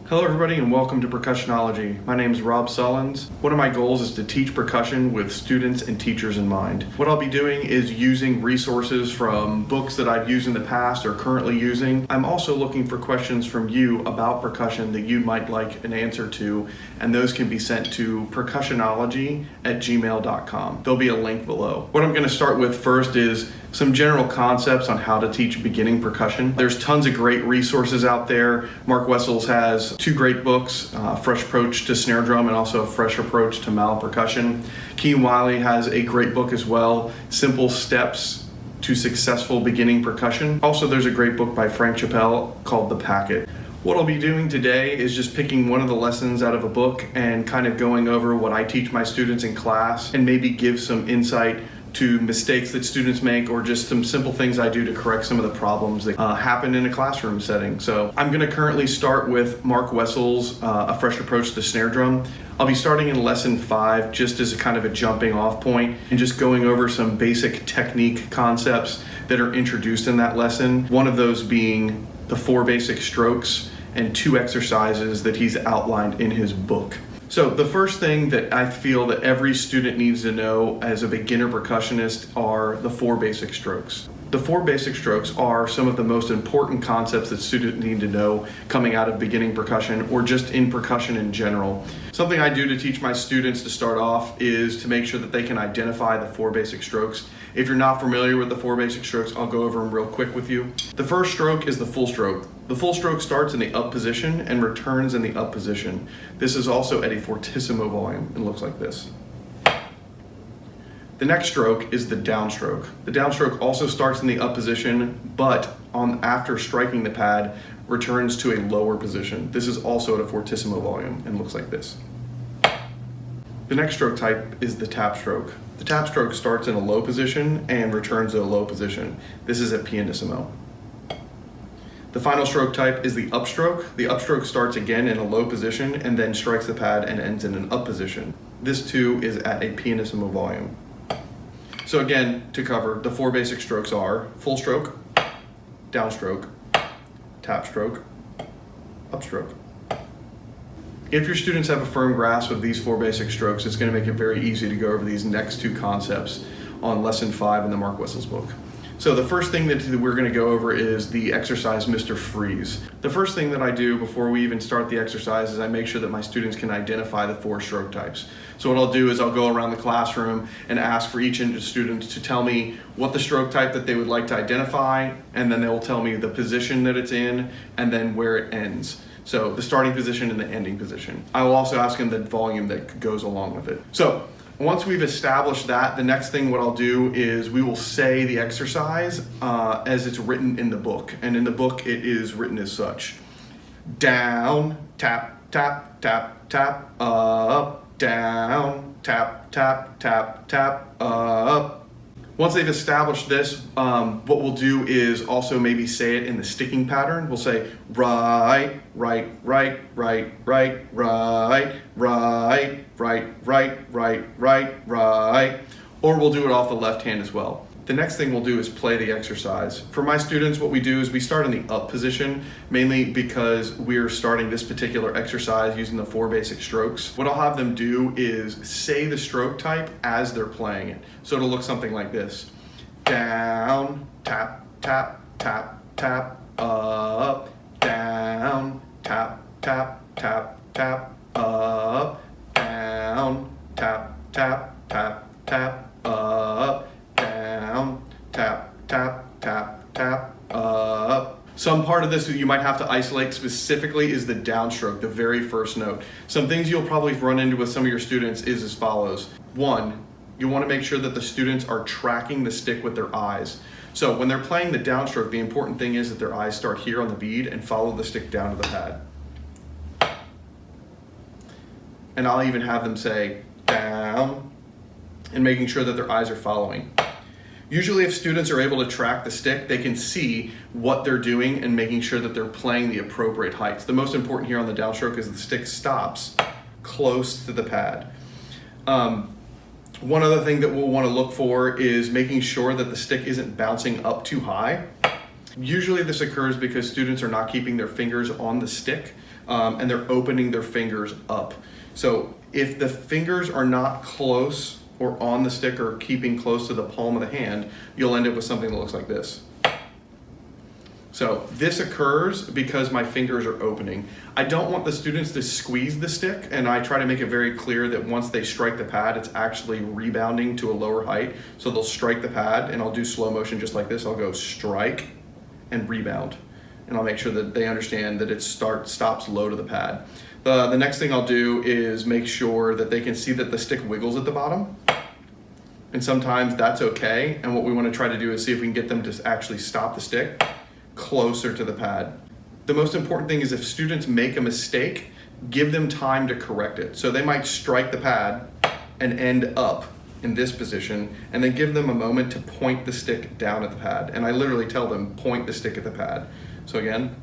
Hello everybody and welcome to Percussionology. My name is Rob Sullins. One of my goals is to teach percussion with students and teachers in mind. What I'll be doing is using resources from books that I've used in the past or currently using. I'm also looking for questions from you about percussion that you might like an answer to, and those can be sent to percussionology@gmail.com. There'll be a link below. What I'm going to start with first is some general concepts on how to teach beginning percussion. There's tons of great resources out there. Mark Wessels has two great books, Fresh Approach to Snare Drum and also a Fresh Approach to Mallet Percussion. Wyle has a great book as well, Simple Steps to Successful Beginning Percussion. Also, there's a great book by Chapple called The Packet. What I'll be doing today is just picking one of the lessons out of a book and kind of going over what I teach my students in class and maybe give some insight to mistakes that students make or just some simple things I do to correct some of the problems that happen in a classroom setting. So I'm going to currently start with Mark Wessels' A Fresh Approach to Snare Drum. I'll be starting in lesson 5 just as a kind of a jumping off point and just going over some basic technique concepts that are introduced in that lesson. One of those being the 4 basic strokes and 2 exercises that he's outlined in his book. So the first thing that I feel that every student needs to know as a beginner percussionist are the 4 basic strokes. The 4 basic strokes are some of the most important concepts that students need to know coming out of beginning percussion or just in percussion in general. Something I do to teach my students to start off is to make sure that they can identify the 4 basic strokes. If you're not familiar with the 4 basic strokes, I'll go over them real quick with you. The first stroke is the full stroke. The full stroke starts in the up position and returns in the up position. This is also at a fortissimo volume and looks like this. The next stroke is the downstroke. The downstroke also starts in the up position, but after striking the pad, returns to a lower position. This is also at a fortissimo volume and looks like this. The next stroke type is the tap stroke. The tap stroke starts in a low position and returns to a low position. This is at pianissimo. The final stroke type is the upstroke. The upstroke starts again in a low position and then strikes the pad and ends in an up position. This too is at a pianissimo volume. So again, to cover, the 4 basic strokes are full stroke, downstroke, tap stroke, upstroke. If your students have a firm grasp of these 4 basic strokes, it's going to make it very easy to go over these next 2 concepts on lesson 5 in the Mark Wessels book. So the first thing that we're going to go over is the exercise Mr. Freeze. The first thing that I do before we even start the exercise is I make sure that my students can identify the 4 stroke types. So what I'll do is I'll go around the classroom and ask for each student to tell me what the stroke type that they would like to identify, and then they'll tell me the position that it's in and then where it ends. So the starting position and the ending position. I will also ask them the volume that goes along with it. So once we've established that, the next thing what I'll do is we will say the exercise as it's written in the book. And in the book, it is written as such. Down, tap, tap, tap, tap, up, down, tap, tap, tap, tap, up. Once they've established this, what we'll do is also maybe say it in the sticking pattern. We'll say right, right, right, right, right, right, right, right, right, right, right, right, or we'll do it off the left hand as well. The next thing we'll do is play the exercise. For my students, what we do is we start in the up position, mainly because we're starting this particular exercise using the 4 basic strokes. What I'll have them do is say the stroke type as they're playing it. So it'll look something like this. Down, tap, tap, tap, tap, up, down, tap, tap, tap, tap, up, down, tap, tap, tap, tap, up, down, tap, tap, tap, tap, up. Some part of this that you might have to isolate specifically is the downstroke, the very first note. Some things you'll probably run into with some of your students is as follows. 1, you want to make sure that the students are tracking the stick with their eyes. So when they're playing the downstroke, the important thing is that their eyes start here on the bead and follow the stick down to the pad. And I'll even have them say down and making sure that their eyes are following. Usually if students are able to track the stick, they can see what they're doing and making sure that they're playing the appropriate heights. The most important here on the downstroke is the stick stops close to the pad. One other thing that we'll want to look for is making sure that the stick isn't bouncing up too high. Usually this occurs because students are not keeping their fingers on the stick. and they're opening their fingers up. So if the fingers are not close or on the stick or keeping close to the palm of the hand, you'll end up with something that looks like this. So this occurs because my fingers are opening. I don't want the students to squeeze the stick, and I try to make it very clear that once they strike the pad, it's actually rebounding to a lower height. So they'll strike the pad, and I'll do slow motion just like this. I'll go strike and rebound. And I'll make sure that they understand that it stops low to the pad. The next thing I'll do is make sure that they can see that the stick wiggles at the bottom. And sometimes that's okay. And what we want to try to do is see if we can get them to actually stop the stick closer to the pad. The most important thing is if students make a mistake, give them time to correct it. So they might strike the pad and end up in this position, and then give them a moment to point the stick down at the pad. And I literally tell them, point the stick at the pad. So again,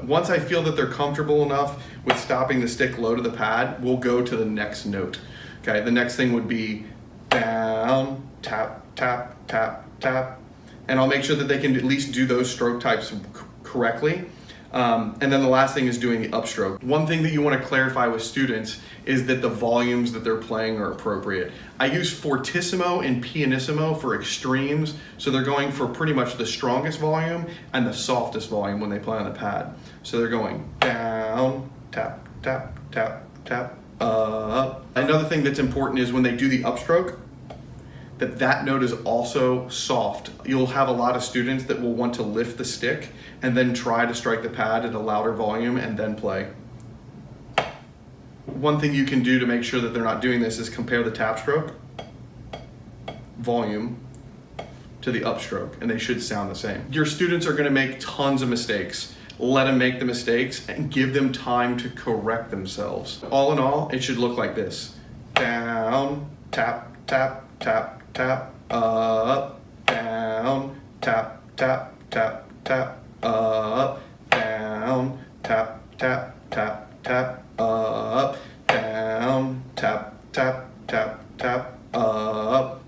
once I feel that they're comfortable enough with stopping the stick low to the pad, we'll go to the next note. Okay, the next thing would be down, tap, tap, tap, tap. And I'll make sure that they can at least do those stroke types correctly. And then the last thing is doing the upstroke. One thing that you want to clarify with students is that the volumes that they're playing are appropriate. I use fortissimo and pianissimo for extremes, so they're going for pretty much the strongest volume and the softest volume when they play on the pad. So they're going down, tap, tap, tap, tap, up. Another thing that's important is when they do the upstroke, that note is also soft. You'll have a lot of students that will want to lift the stick and then try to strike the pad at a louder volume and then play. One thing you can do to make sure that they're not doing this is compare the tap stroke volume to the upstroke, and they should sound the same. Your students are going to make tons of mistakes. Let them make the mistakes and give them time to correct themselves. All in all, it should look like this. Down, tap, tap, tap, tap, up, down, tap, tap, tap, tap, up, down, tap, tap, tap, tap, up, down, tap, tap, tap, tap, up.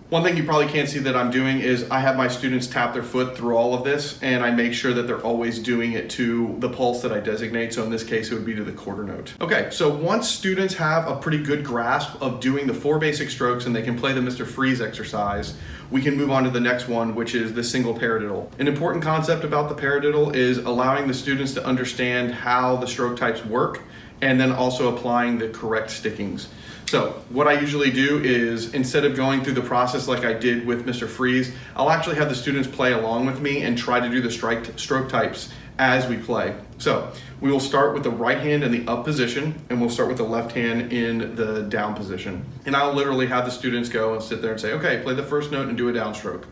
One thing you probably can't see that I'm doing is I have my students tap their foot through all of this, and I make sure that they're always doing it to the pulse that I designate. So in this case, it would be to the quarter note. Okay, so once students have a pretty good grasp of doing the 4 basic strokes and they can play the Mr. Freeze exercise, we can move on to the next one, which is the single paradiddle. An important concept about the paradiddle is allowing the students to understand how the stroke types work and then also applying the correct stickings. So what I usually do is, instead of going through the process like I did with Mr. Freeze, I'll actually have the students play along with me and try to do the stroke types as we play. So we will start with the right hand in the up position, and we'll start with the left hand in the down position. And I'll literally have the students go and sit there and say, okay, play the first note and do a downstroke.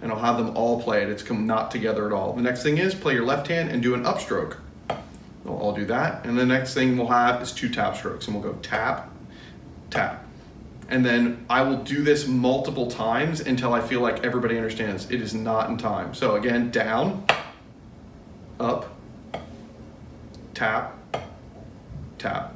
And I'll have them all play it. It's not together at all. The next thing is play your left hand and do an upstroke. They'll all do that. And the next thing we'll have is 2 tap strokes, and we'll go tap, tap. And then I will do this multiple times until I feel like everybody understands it is not in time. So again, down, up, tap, tap.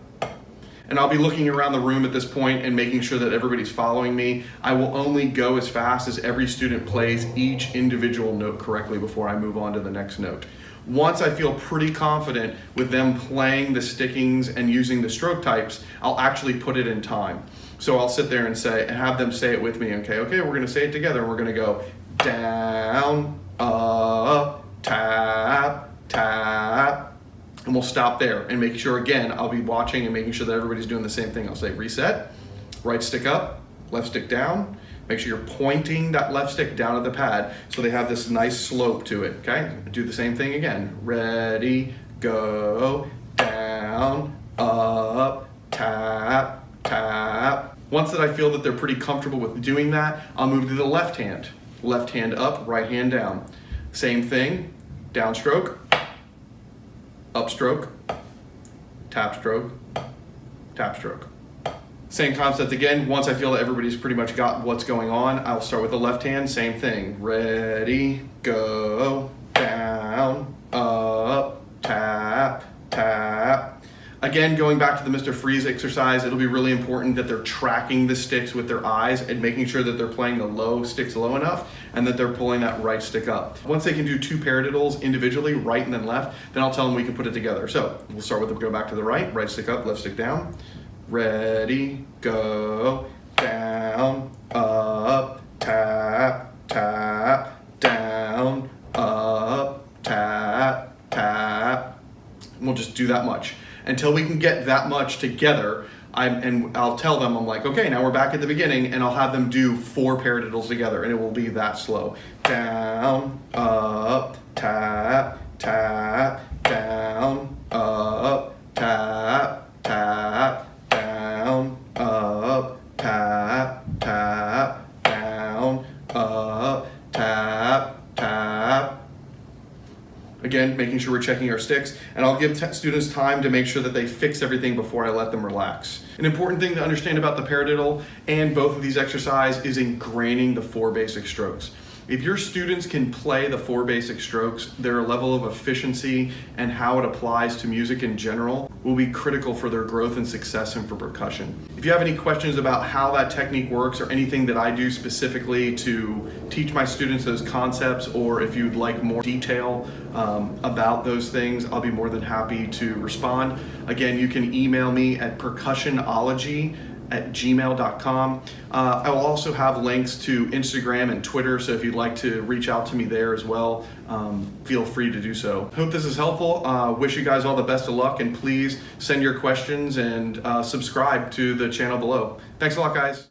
And I'll be looking around the room at this point and making sure that everybody's following me. I will only go as fast as every student plays each individual note correctly before I move on to the next note. Once I feel pretty confident with them playing the stickings and using the stroke types, I'll actually put it in time. So I'll sit there and have them say it with me. Okay, we're gonna say it together, and we're gonna go down, up, tap, tap, and we'll stop there and make sure, again, I'll be watching and making sure that everybody's doing the same thing. I'll say reset, right stick up, left stick down. Make sure you're pointing that left stick down at the pad so they have this nice slope to it, okay? Do the same thing again. Ready, go, down, up, tap, tap. Once that I feel that they're pretty comfortable with doing that, I'll move to the left hand. Left hand up, right hand down. Same thing, downstroke, upstroke, tap stroke, tap stroke. Same concept again. Once I feel that everybody's pretty much got what's going on, I'll start with the left hand, same thing. Ready, go, down, up, tap, tap. Again, going back to the Mr. Freeze exercise, it'll be really important that they're tracking the sticks with their eyes and making sure that they're playing the low sticks low enough and that they're pulling that right stick up. Once they can do 2 paradiddles individually, right and then left, then I'll tell them we can put it together. So we'll start with go back to the right stick up, left stick down. Ready, go, down, up, tap, tap, down, up, tap, tap. And we'll just do that much until we can get that much together. I'll tell them, I'm like, okay, now we're back at the beginning, and I'll have them do 4 paradiddles together, and it will be that slow. Down, up, tap, tap, down, up, tap, tap, down, up, tap, tap, down, up, tap, tap. Again, making sure we're checking our sticks, and I'll give students time to make sure that they fix everything before I let them relax. An important thing to understand about the paradiddle and both of these exercises is ingraining the 4 basic strokes. If your students can play the 4 basic strokes, their level of efficiency and how it applies to music in general will be critical for their growth and success and for percussion. If you have any questions about how that technique works or anything that I do specifically to teach my students those concepts, or if you'd like more detail about those things, I'll be more than happy to respond. Again, you can email me at percussionology@gmail.com. I will also have links to Instagram and Twitter, so if you'd like to reach out to me there as well, feel free to do so. Hope this is helpful. Wish you guys all the best of luck, and please send your questions and subscribe to the channel below. Thanks a lot, guys.